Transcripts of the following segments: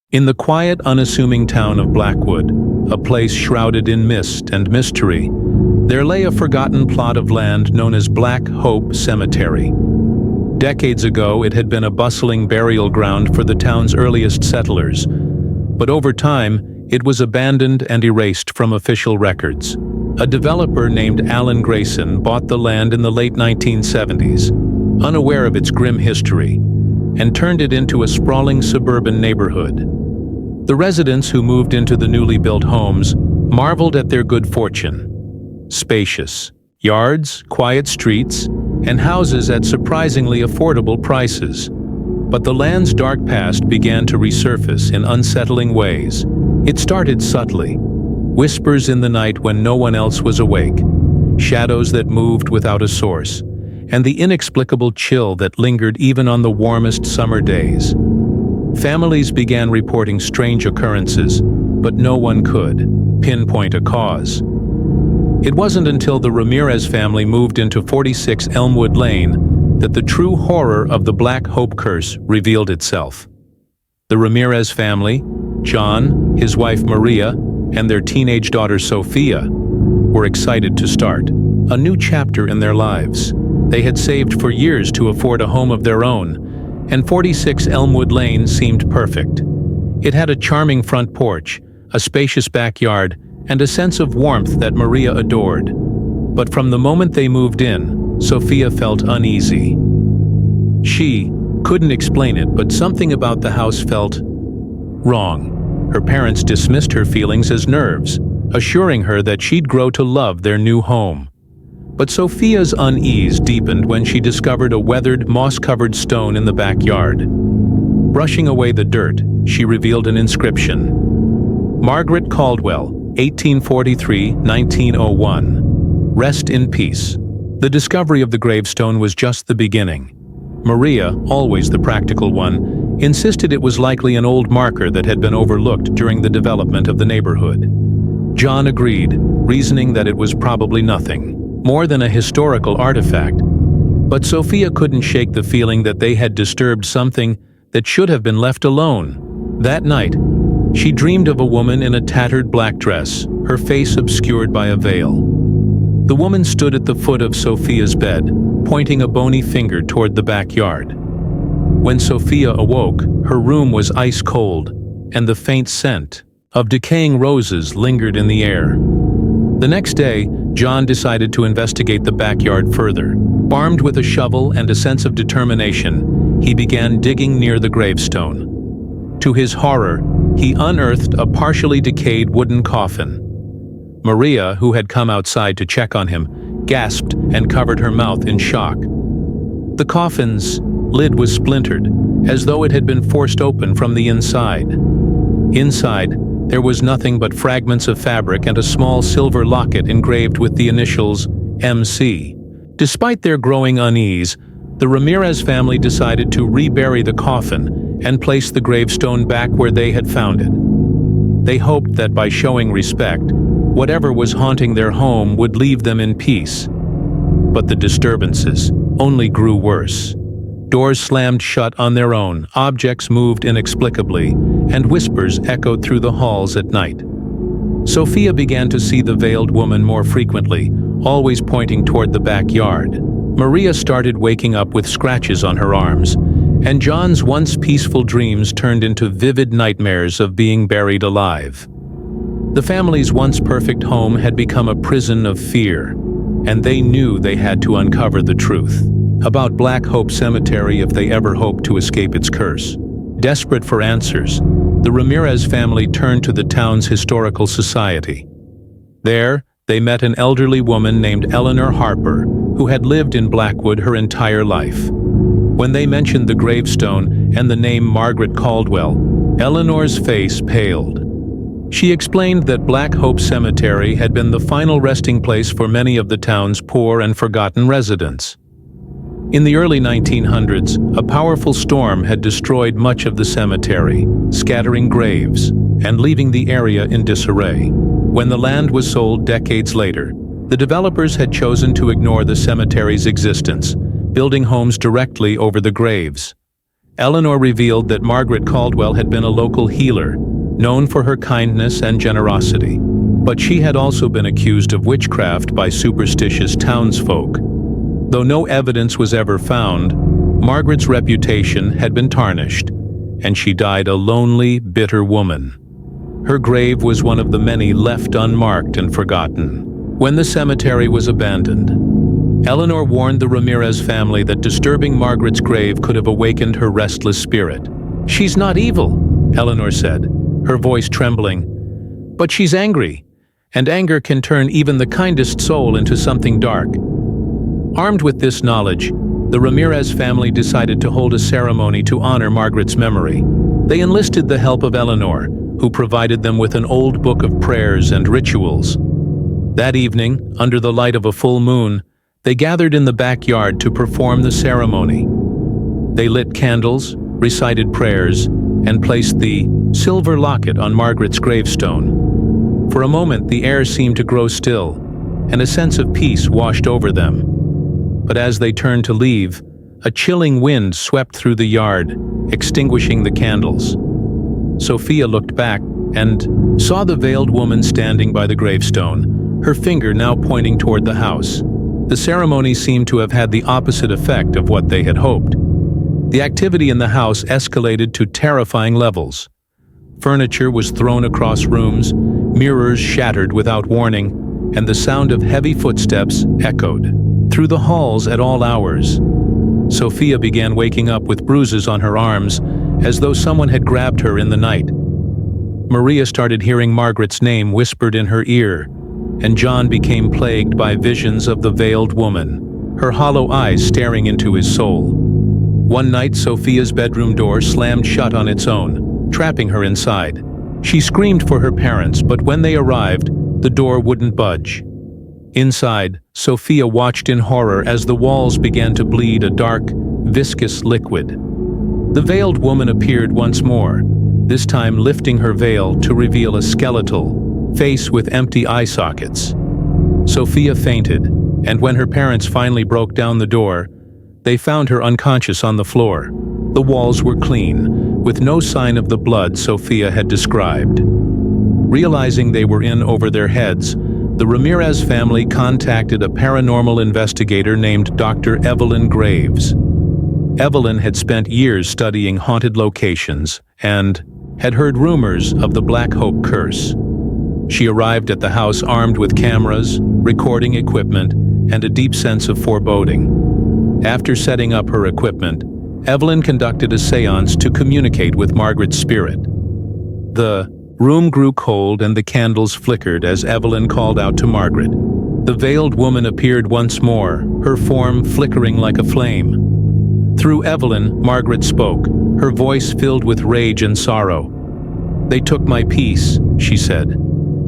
In the quiet, unassuming town of Blackwood, a place shrouded in mist and mystery, there lay a forgotten plot of land known as Black Hope Cemetery. Decades ago, it had been a bustling burial ground for the town's earliest settlers, but over time, it was abandoned and erased from official records. A developer named Alan Grayson bought the land in the late 1970s, unaware of its grim history, and turned it into a sprawling suburban neighborhood. The residents who moved into the newly built homes marveled at their good fortune. Spacious yards, quiet streets, and houses at surprisingly affordable prices. But the land's dark past began to resurface in unsettling ways. It started subtly. Whispers in the night when no one else was awake, shadows that moved without a source, and the inexplicable chill that lingered even on the warmest summer days. Families began reporting strange occurrences, but no one could pinpoint a cause. It wasn't until the Ramirez family moved into 46 Elmwood Lane that the true horror of the Black Hope curse revealed itself. The Ramirez family, John, his wife Maria, and their teenage daughter Sophia, were excited to start a new chapter in their lives. They had saved for years to afford a home of their own, and 46 Elmwood Lane seemed perfect. It had a charming front porch, a spacious backyard, and a sense of warmth that Maria adored. But from the moment they moved in, Sophia felt uneasy. She couldn't explain it, but something about the house felt wrong. Her parents dismissed her feelings as nerves, assuring her that she'd grow to love their new home. But Sophia's unease deepened when she discovered a weathered, moss-covered stone in the backyard. Brushing away the dirt, she revealed an inscription. Margaret Caldwell, 1843-1901. Rest in peace. The discovery of the gravestone was just the beginning. Maria, always the practical one, insisted it was likely an old marker that had been overlooked during the development of the neighborhood. John agreed, reasoning that it was probably nothing more than a historical artifact. But Sophia couldn't shake the feeling that they had disturbed something that should have been left alone. That night, she dreamed of a woman in a tattered black dress, her face obscured by a veil. The woman stood at the foot of Sophia's bed, pointing a bony finger toward the backyard. When Sophia awoke, her room was ice cold, and the faint scent of decaying roses lingered in the air. The next day, John decided to investigate the backyard further. Armed with a shovel and a sense of determination, he began digging near the gravestone. To his horror, he unearthed a partially decayed wooden coffin. Maria, who had come outside to check on him, gasped and covered her mouth in shock. The coffin's lid was splintered, as though it had been forced open from the inside. Inside, there was nothing but fragments of fabric and a small silver locket engraved with the initials MC. Despite their growing unease, the Ramirez family decided to rebury the coffin and place the gravestone back where they had found it. They hoped that by showing respect, whatever was haunting their home would leave them in peace. But the disturbances only grew worse. Doors slammed shut on their own, objects moved inexplicably, and whispers echoed through the halls at night. Sophia began to see the veiled woman more frequently, always pointing toward the backyard. Maria started waking up with scratches on her arms, and John's once peaceful dreams turned into vivid nightmares of being buried alive. The family's once perfect home had become a prison of fear, and they knew they had to uncover the truth about Black Hope Cemetery if they ever hoped to escape its curse. Desperate for answers, the Ramirez family turned to the town's historical society. There, they met an elderly woman named Eleanor Harper, who had lived in Blackwood her entire life. When they mentioned the gravestone and the name Margaret Caldwell, Eleanor's face paled. She explained that Black Hope Cemetery had been the final resting place for many of the town's poor and forgotten residents. In the early 1900s, a powerful storm had destroyed much of the cemetery, scattering graves and leaving the area in disarray. When the land was sold decades later, the developers had chosen to ignore the cemetery's existence, building homes directly over the graves. Eleanor revealed that Margaret Caldwell had been a local healer, known for her kindness and generosity. But she had also been accused of witchcraft by superstitious townsfolk. Though no evidence was ever found, Margaret's reputation had been tarnished, and she died a lonely, bitter woman. Her grave was one of the many left unmarked and forgotten. When the cemetery was abandoned, Eleanor warned the Ramirez family that disturbing Margaret's grave could have awakened her restless spirit. "She's not evil," Eleanor said, her voice trembling, "but she's angry, and anger can turn even the kindest soul into something dark." Armed with this knowledge, the Ramirez family decided to hold a ceremony to honor Margaret's memory. They enlisted the help of Eleanor, who provided them with an old book of prayers and rituals. That evening, under the light of a full moon, they gathered in the backyard to perform the ceremony. They lit candles, recited prayers, and placed the silver locket on Margaret's gravestone. For a moment, the air seemed to grow still, and a sense of peace washed over them. But as they turned to leave, a chilling wind swept through the yard, extinguishing the candles. Sophia looked back and saw the veiled woman standing by the gravestone, her finger now pointing toward the house. The ceremony seemed to have had the opposite effect of what they had hoped. The activity in the house escalated to terrifying levels. Furniture was thrown across rooms, mirrors shattered without warning, and the sound of heavy footsteps echoed through the halls at all hours. Sophia began waking up with bruises on her arms, as though someone had grabbed her in the night. Maria started hearing Margaret's name whispered in her ear, and John became plagued by visions of the veiled woman, her hollow eyes staring into his soul. One night, Sophia's bedroom door slammed shut on its own, trapping her inside. She screamed for her parents, but when they arrived, the door wouldn't budge. Inside, Sophia watched in horror as the walls began to bleed a dark, viscous liquid. The veiled woman appeared once more, this time lifting her veil to reveal a skeletal face with empty eye sockets. Sophia fainted, and when her parents finally broke down the door, they found her unconscious on the floor. The walls were clean, with no sign of the blood Sophia had described. Realizing they were in over their heads, the Ramirez family contacted a paranormal investigator named Dr. Evelyn Graves. Evelyn had spent years studying haunted locations and had heard rumors of the Black Hope curse. She arrived at the house armed with cameras, recording equipment, and a deep sense of foreboding. After setting up her equipment, Evelyn conducted a seance to communicate with Margaret's spirit. The room grew cold and the candles flickered as Evelyn called out to Margaret. The veiled woman appeared once more, her form flickering like a flame. Through Evelyn, Margaret spoke, her voice filled with rage and sorrow. "They took my peace," she said.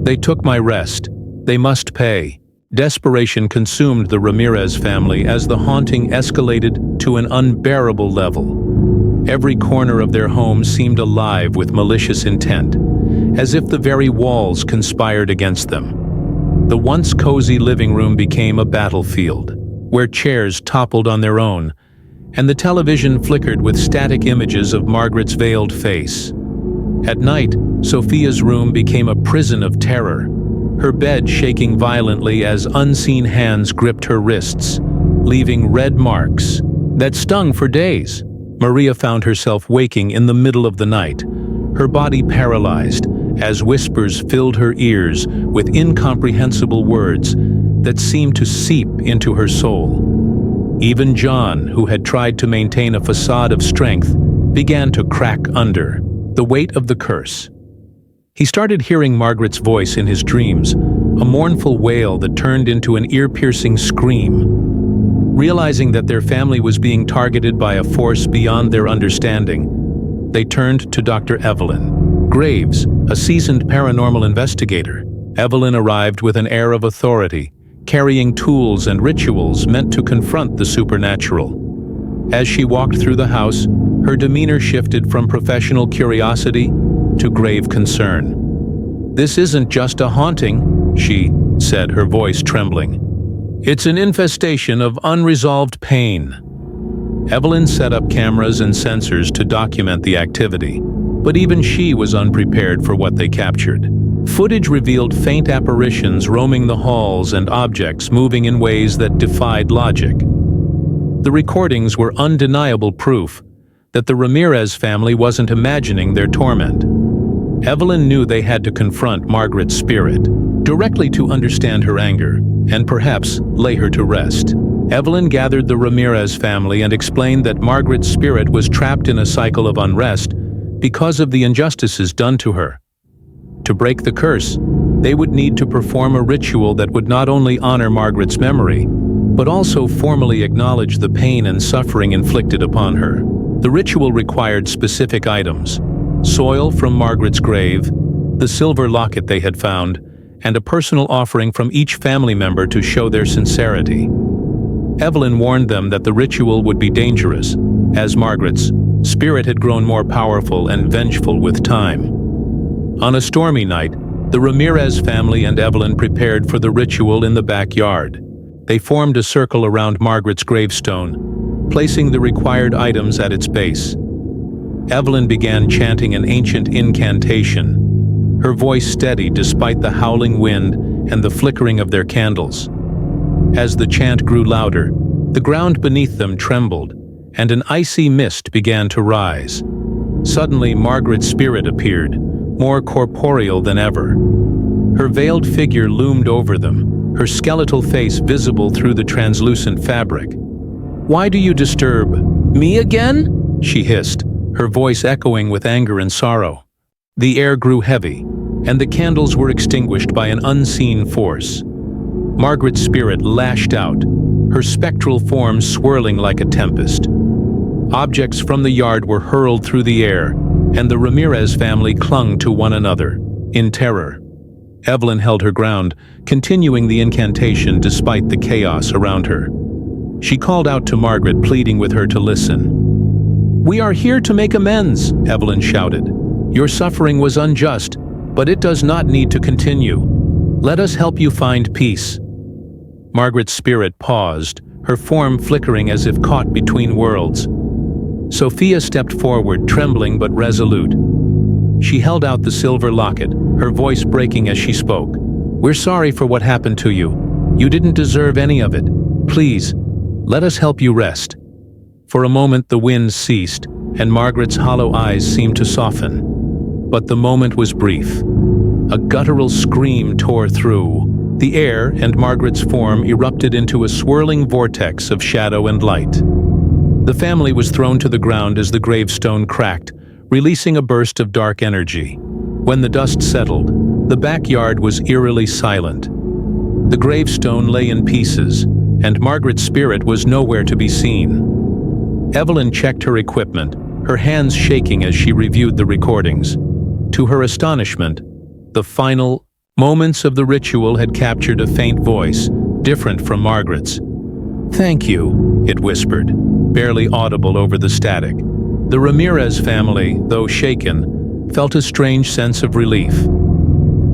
"They took my rest. They must pay." Desperation consumed the Ramirez family as the haunting escalated to an unbearable level. Every corner of their home seemed alive with malicious intent, as if the very walls conspired against them. The once cozy living room became a battlefield, where chairs toppled on their own, and the television flickered with static images of Margaret's veiled face. At night, Sophia's room became a prison of terror, her bed shaking violently as unseen hands gripped her wrists, leaving red marks that stung for days. Maria found herself waking in the middle of the night, her body paralyzed, as whispers filled her ears with incomprehensible words that seemed to seep into her soul. Even John, who had tried to maintain a facade of strength, began to crack under the weight of the curse. He started hearing Margaret's voice in his dreams, a mournful wail that turned into an ear-piercing scream. Realizing that their family was being targeted by a force beyond their understanding, they turned to Dr. Evelyn Graves, a seasoned paranormal investigator. Evelyn arrived with an air of authority, carrying tools and rituals meant to confront the supernatural. As she walked through the house, her demeanor shifted from professional curiosity to grave concern. "This isn't just a haunting," she said, her voice trembling. "It's an infestation of unresolved pain." Evelyn set up cameras and sensors to document the activity, but even she was unprepared for what they captured. Footage revealed faint apparitions roaming the halls and objects moving in ways that defied logic. The recordings were undeniable proof that the Ramirez family wasn't imagining their torment. Evelyn knew they had to confront Margaret's spirit, directly to understand her anger, and perhaps lay her to rest. Evelyn gathered the Ramirez family and explained that Margaret's spirit was trapped in a cycle of unrest because of the injustices done to her. To break the curse, they would need to perform a ritual that would not only honor Margaret's memory, but also formally acknowledge the pain and suffering inflicted upon her. The ritual required specific items: soil from Margaret's grave, the silver locket they had found, and a personal offering from each family member to show their sincerity. Evelyn warned them that the ritual would be dangerous, as Margaret's spirit had grown more powerful and vengeful with time. On a stormy night, the Ramirez family and Evelyn prepared for the ritual in the backyard. They formed a circle around Margaret's gravestone, placing the required items at its base. Evelyn began chanting an ancient incantation, her voice steady despite the howling wind and the flickering of their candles. As the chant grew louder, the ground beneath them trembled, and an icy mist began to rise. Suddenly, Margaret's spirit appeared, more corporeal than ever. Her veiled figure loomed over them, her skeletal face visible through the translucent fabric. "Why do you disturb me again?" she hissed, her voice echoing with anger and sorrow. The air grew heavy, and the candles were extinguished by an unseen force. Margaret's spirit lashed out, her spectral form swirling like a tempest. Objects from the yard were hurled through the air, and the Ramirez family clung to one another, in terror. Evelyn held her ground, continuing the incantation despite the chaos around her. She called out to Margaret, pleading with her to listen. "We are here to make amends," Evelyn shouted. "Your suffering was unjust, but it does not need to continue. Let us help you find peace." Margaret's spirit paused, her form flickering as if caught between worlds. Sophia stepped forward, trembling but resolute. She held out the silver locket, her voice breaking as she spoke. "We're sorry for what happened to you. You didn't deserve any of it. Please, let us help you rest." For a moment the wind ceased, and Margaret's hollow eyes seemed to soften. But the moment was brief. A guttural scream tore through the air, and Margaret's form erupted into a swirling vortex of shadow and light. The family was thrown to the ground as the gravestone cracked, releasing a burst of dark energy. When the dust settled, the backyard was eerily silent. The gravestone lay in pieces, and Margaret's spirit was nowhere to be seen. Evelyn checked her equipment, her hands shaking as she reviewed the recordings. To her astonishment, the final moments of the ritual had captured a faint voice, different from Margaret's. "Thank you," it whispered, barely audible over the static. The Ramirez family, though shaken, felt a strange sense of relief.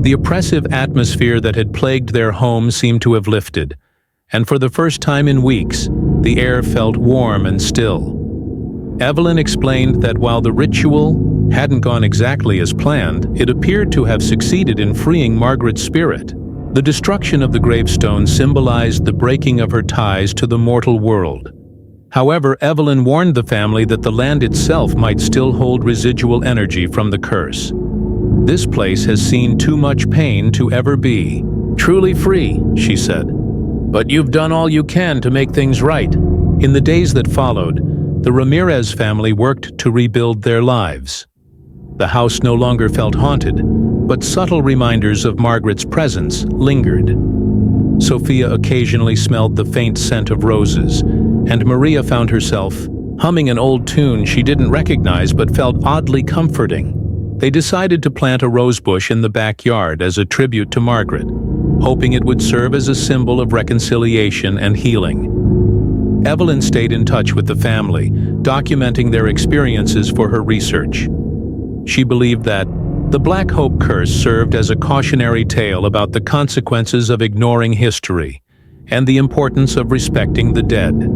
The oppressive atmosphere that had plagued their home seemed to have lifted, and for the first time in weeks, the air felt warm and still. Evelyn explained that while the ritual hadn't gone exactly as planned, it appeared to have succeeded in freeing Margaret's spirit. The destruction of the gravestone symbolized the breaking of her ties to the mortal world. However, Evelyn warned the family that the land itself might still hold residual energy from the curse. "This place has seen too much pain to ever be truly free," she said. "But you've done all you can to make things right." In the days that followed, the Ramirez family worked to rebuild their lives. The house no longer felt haunted, but subtle reminders of Margaret's presence lingered. Sophia occasionally smelled the faint scent of roses, and Maria found herself humming an old tune she didn't recognize but felt oddly comforting. They decided to plant a rosebush in the backyard as a tribute to Margaret, hoping it would serve as a symbol of reconciliation and healing. Evelyn stayed in touch with the family, documenting their experiences for her research. She believed that the Black Hope curse served as a cautionary tale about the consequences of ignoring history and the importance of respecting the dead.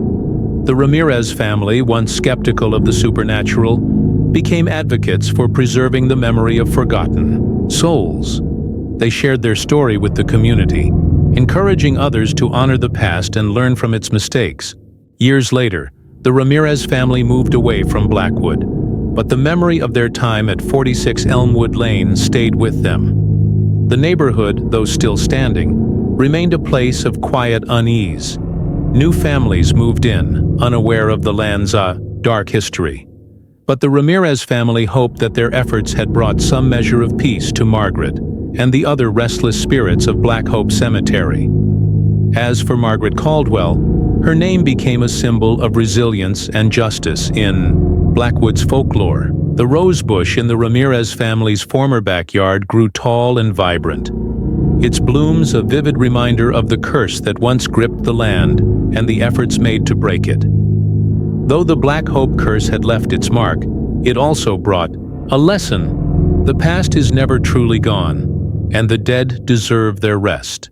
The Ramirez family, once skeptical of the supernatural, became advocates for preserving the memory of forgotten souls. They shared their story with the community, encouraging others to honor the past and learn from its mistakes. Years later, the Ramirez family moved away from Blackwood, but the memory of their time at 46 Elmwood Lane stayed with them. The neighborhood, though still standing, remained a place of quiet unease. New families moved in, unaware of the land's dark history. But the Ramirez family hoped that their efforts had brought some measure of peace to Margaret and the other restless spirits of Black Hope Cemetery. As for Margaret Caldwell, her name became a symbol of resilience and justice in Blackwood's folklore. The rose bush in the Ramirez family's former backyard grew tall and vibrant, its blooms a vivid reminder of the curse that once gripped the land and the efforts made to break it. Though the Black Hope curse had left its mark, it also brought a lesson. The past is never truly gone, and the dead deserve their rest.